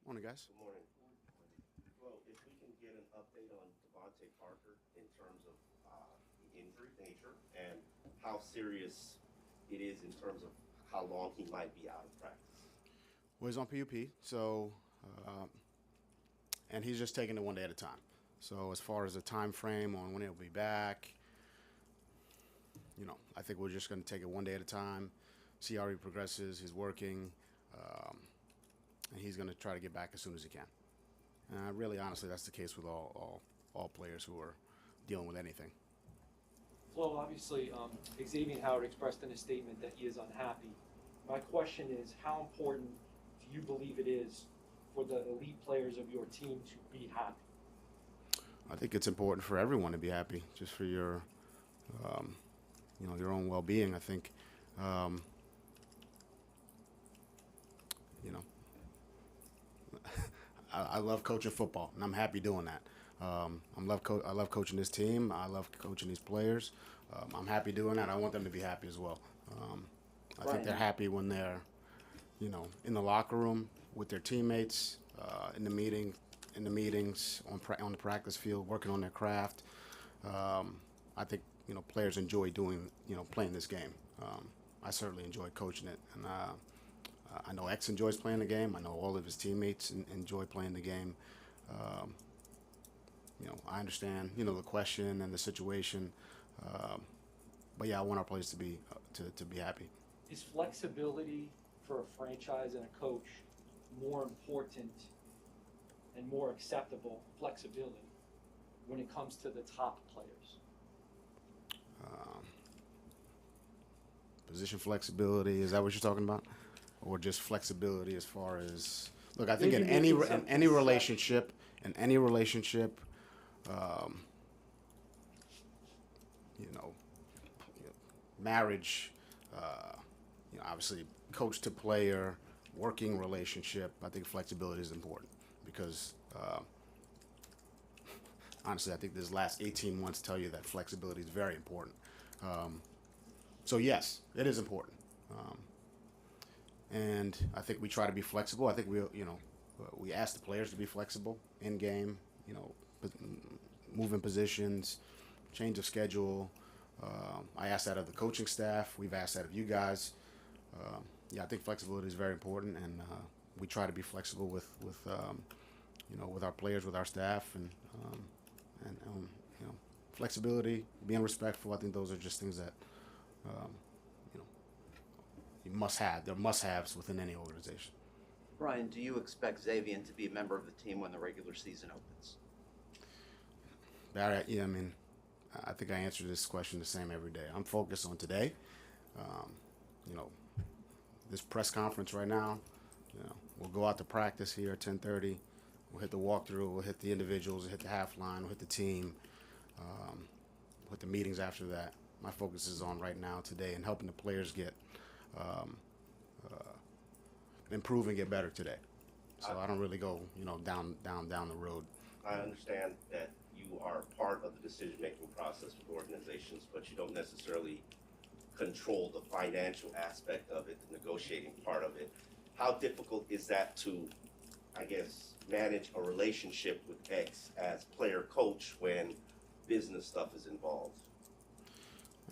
Morning, guys. Good morning. Well, if we can get an update on Devontae Parker in terms of the injury nature and how serious it is in terms of how long he might be out of practice. Well, he's on PUP, so and he's just taking it one day at a time. So as far as the time frame on when he'll be back, I think we're just going to take it one day at a time, see how he progresses. He's working, and he's going to try to get back as soon as he can. Really, honestly, that's the case with all players who are dealing with anything. Flo, obviously, Xavier Howard expressed in a statement that he is unhappy. My question is, how important do you believe it is for the elite players of your team to be happy? I think it's important for everyone to be happy, just for your own well-being. I think, you know, I love coaching football, and I'm happy doing that. I love coaching this team. I love coaching these players. I'm happy doing that. I want them to be happy as well. I think they're happy when they're, in the locker room with their teammates, in the meetings, on the practice field, working on their craft. I think players enjoy playing this game. I certainly enjoy coaching it, and I know X enjoys playing the game. I know all of his teammates enjoy playing the game. I understand the question and the situation, but yeah, I want our players to be happy. Is flexibility for a franchise and a coach more important and more acceptable, flexibility, when it comes to the top players? Position flexibility, is that what you're talking about? Or just flexibility as far as, look, I think in any relationship, um, marriage, obviously coach to player, working relationship, I think flexibility is important because honestly, I think this last 18 months tell you that flexibility is very important. So yes, it is important. And I think we try to be flexible. I think we ask the players to be flexible in game, moving positions, change of schedule. I ask that of the coaching staff. We've asked that of you guys. I think flexibility is very important, and we try to be flexible with our players, with our staff, and flexibility, being respectful. I think those are just things that um, you must have. They're must-haves within any organization. Brian, do you expect Xavier to be a member of the team when the regular season opens? Barry, yeah, I mean, I think I answer this question the same every day. I'm focused on today. Um, you know, this press conference right now. We'll go out to practice here at 10:30. We'll hit the walkthrough. We'll hit the individuals. We'll hit the half line. We'll hit the team. We'll hit the meetings after that. My focus is on right now, today, and helping the players get improve and get better today. So I don't really go, down the road. I understand that you are part of the decision-making process with organizations, but you don't necessarily control the financial aspect of it, the negotiating part of it. How difficult is that to, I guess, manage a relationship with X as player-coach when business stuff is involved?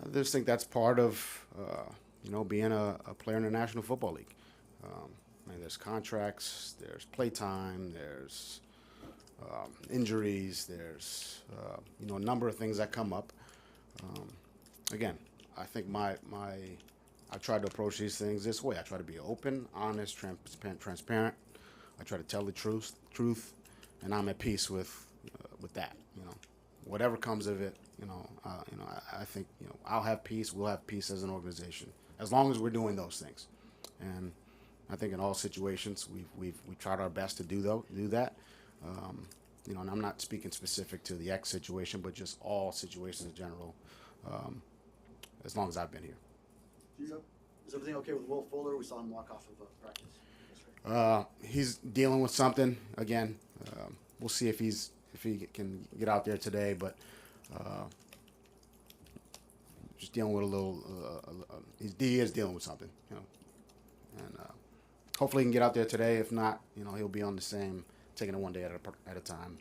I just think that's part of, being a player in the National Football League. There's contracts, there's playtime, there's injuries, there's a number of things that come up. Again, I think I try to approach these things this way. I try to be open, honest, transparent. I try to tell the truth, and I'm at peace with that. Whatever comes of it, I think I'll have peace. We'll have peace as an organization as long as we're doing those things. And I think in all situations we tried our best to do that. And I'm not speaking specific to the X situation, but just all situations in general. As long as I've been here. Is everything okay with Will Fuller? We saw him walk off of practice. He's dealing with something again. We'll see if he can get out there today, but just dealing with a little. He is dealing with something, and hopefully he can get out there today. If not, he'll be on the same taking it one day at a time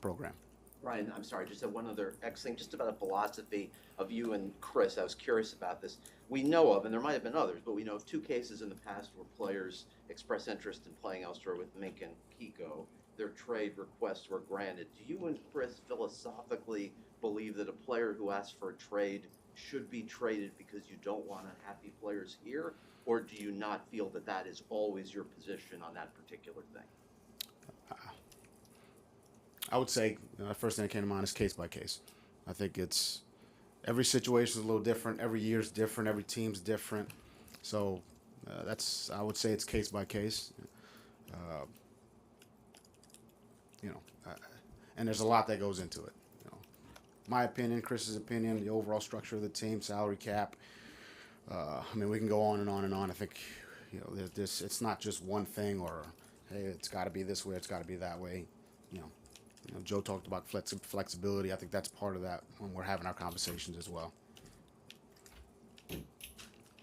program. Ryan, I'm sorry, just one other thing, just about a philosophy of you and Chris. I was curious about this. We know of, and there might have been others, but we know of 2 cases in the past where players express interest in playing elsewhere with Mink and Kiko. Their trade requests were granted. Do you and Chris philosophically believe that a player who asks for a trade should be traded because you don't want unhappy players here? Or do you not feel that that is always your position on that particular thing? I would say the first thing that came to mind is case by case. I think it's every situation is a little different. Every year's different. Every team's different. So I would say it's case by case. And there's a lot that goes into it. My opinion, Chris's opinion, the overall structure of the team, salary cap. We can go on and on and on. I think there's this. It's not just one thing, or hey, it's got to be this way, it's got to be that way. Joe talked about flexibility. I think that's part of that when we're having our conversations as well.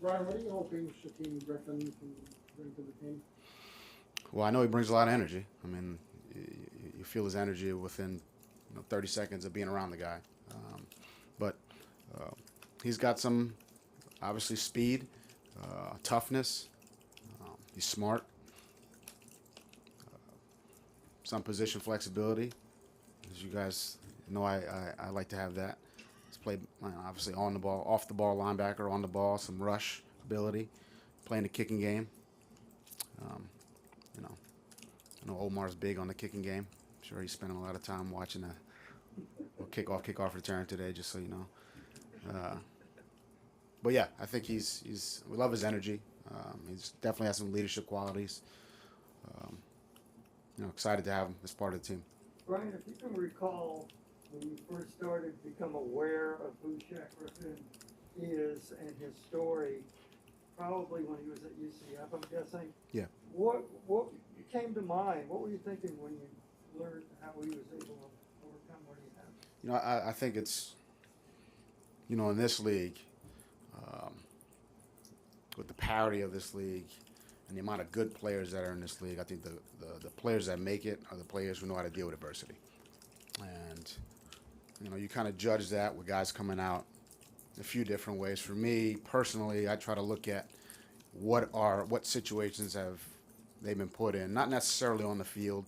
Ryan, what are you hoping Shaquem Griffin can bring to the team? Well, I know he brings a lot of energy. You feel his energy within 30 seconds of being around the guy. But he's got some, obviously, speed, toughness. He's smart. Some position flexibility. As you guys know, I like to have that. He's played, obviously, on the ball, off the ball linebacker, on the ball, some rush ability, playing the kicking game. I know Omar's big on the kicking game. I'm sure he's spending a lot of time watching a kickoff return today, just so you know. But yeah, I think we love his energy. He's definitely has some leadership qualities. Excited to have him as part of the team. Brian, if you can recall when you first started to become aware of who Shaq Griffin is and his story, probably when he was at UCF, I'm guessing. Yeah. What came to mind? What were you thinking when you learned how he was able to overcome what he had? I think it's, in this league, with the parity of this league and the amount of good players that are in this league, I think the players that make it are the players who know how to deal with adversity. And, you kind of judge that with guys coming out a few different ways. For me, personally, I try to look at what situations have they been put in, not necessarily on the field,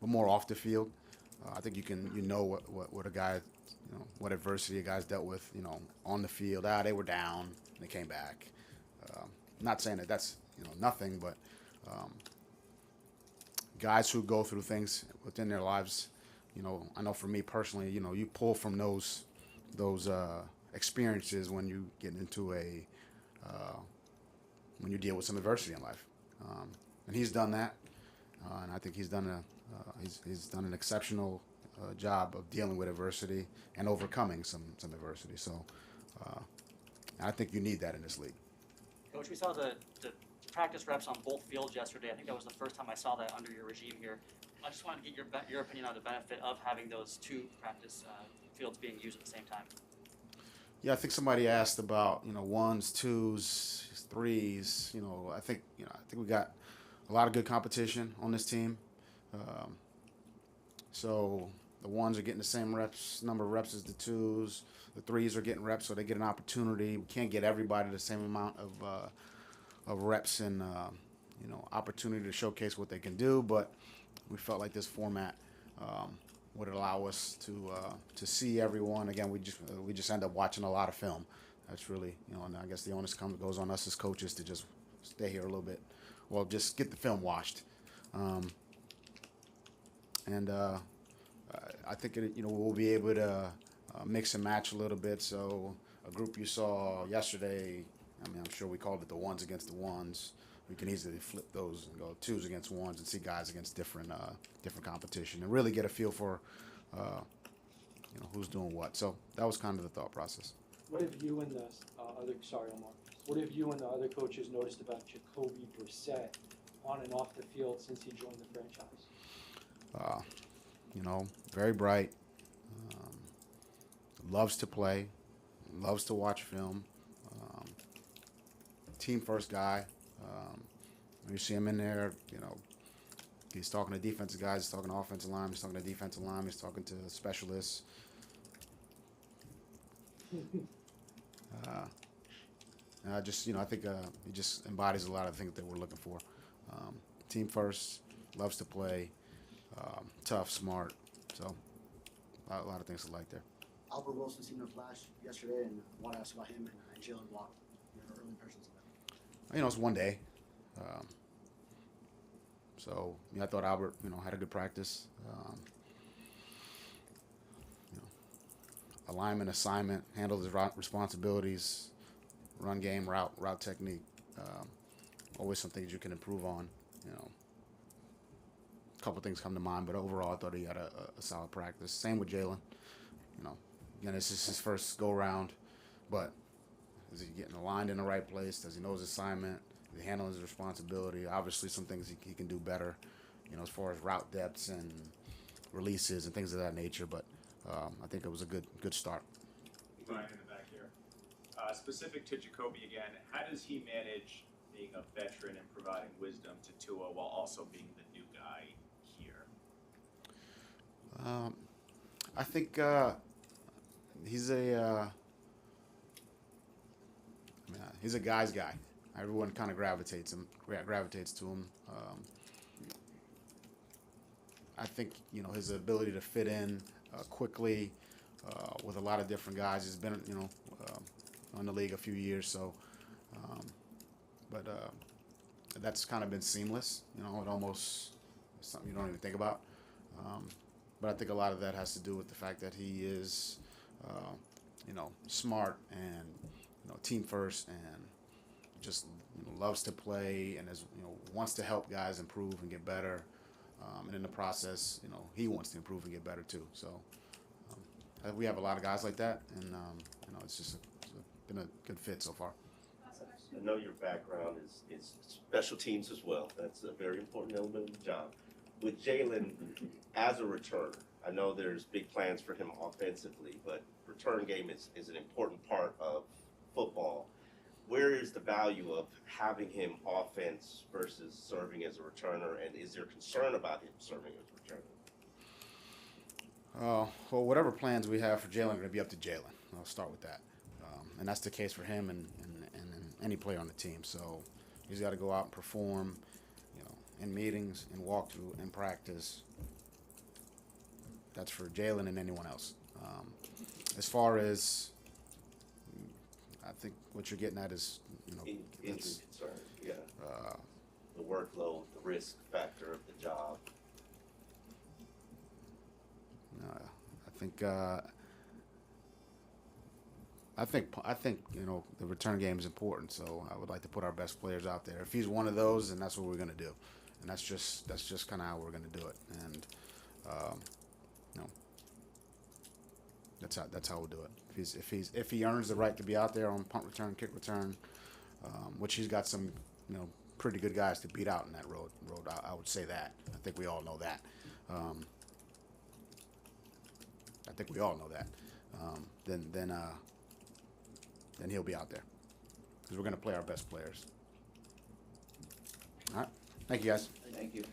but more off the field. I think what a guy, what adversity a guy's dealt with, on the field. They were down, and they came back. Not saying that that's nothing, but guys who go through things within their lives, I know for me personally, you pull from those experiences when you get into when you deal with some adversity in life, and he's done that, and I think he's done an exceptional job of dealing with adversity and overcoming some adversity. So I think you need that in this league. Coach, we saw the practice reps on both fields yesterday. I think that was the first time I saw that under your regime here. I just wanted to get your opinion on the benefit of having those 2 practice fields being used at the same time. Yeah, I think somebody asked about ones, twos, threes. I think we got a lot of good competition on this team. So the ones are getting the same number of reps as the twos. The threes are getting reps, so they get an opportunity. We can't get everybody the same amount of reps and opportunity to showcase what they can do. But we felt like this format would allow us to see everyone. Again, we just end up watching a lot of film. That's really and I guess the onus goes on us as coaches to just stay here a little bit. Well, just get the film watched. I think we'll be able to mix and match a little bit. So a group you saw yesterday, I'm sure we called it the ones against the ones. We can easily flip those and go twos against ones and see guys against different competition and really get a feel for who's doing what. So that was kind of the thought process. What have you and the Omar? What have you and the other coaches noticed about Jacoby Brissett on and off the field since he joined the franchise? Very bright, loves to play, loves to watch film, team first guy. When you see him in there, he's talking to defensive guys, he's talking to offensive line, he's talking to defensive line, he's talking to specialists. And I think he just embodies a lot of things that we're looking for. Team first, loves to play, tough, smart. So a lot of things to like there. Albert Wilson seemed to flash yesterday, and I want to ask about him and Jalen Watt. Your early impressions of them. It's one day. So I thought Albert, had a good practice. Alignment, assignment, handled his responsibilities, run game, route technique. Always some things you can improve on. A couple things come to mind, but overall, I thought he had a solid practice. Same with Jalen. Again, this is his first go round, but is he getting aligned in the right place? Does he know his assignment? Does he handle his responsibility? Obviously, some things he can do better, as far as route depths and releases and things of that nature. But I think it was a good start. Ryan in the back here. Specific to Jacoby again, how does he manage being a veteran and providing wisdom to Tua while also being the new guy here? I think he's a guy's guy. Everyone kind of gravitates to him. I think his ability to fit in quickly with a lot of different guys. He's been in the league a few years, so but that's kind of been seamless. It almost something you don't even think about. But I think a lot of that has to do with the fact that he is smart and team first and just loves to play and wants to help guys improve and get better. And in the process, he wants to improve and get better too. So we have a lot of guys like that, and it's been a good fit so far. I know your background is special teams as well. That's a very important element of the job. With Jalen as a returner, I know there's big plans for him offensively, but return game is an important part of football. Where is the value of having him offense versus serving as a returner, and is there concern about him serving as a returner? Well, whatever plans we have for Jalen are going to be up to Jalen. I'll start with that. And that's the case for him and any player on the team. So he's got to go out and perform, in meetings, in walkthrough, in practice. That's for Jalen and anyone else. As far as, I think what you're getting at is, Injury concern, yeah. The workload, the risk factor of the job. I think the return game is important. So I would like to put our best players out there. If he's one of those, then that's what we're going to do, and that's just kind of how we're going to do it. And that's how we'll do it. If he earns the right to be out there on punt return, kick return, which he's got some pretty good guys to beat out in that road. I would say that. I think we all know that. Then he'll be out there because we're going to play our best players. All right. Thank you, guys. Thank you.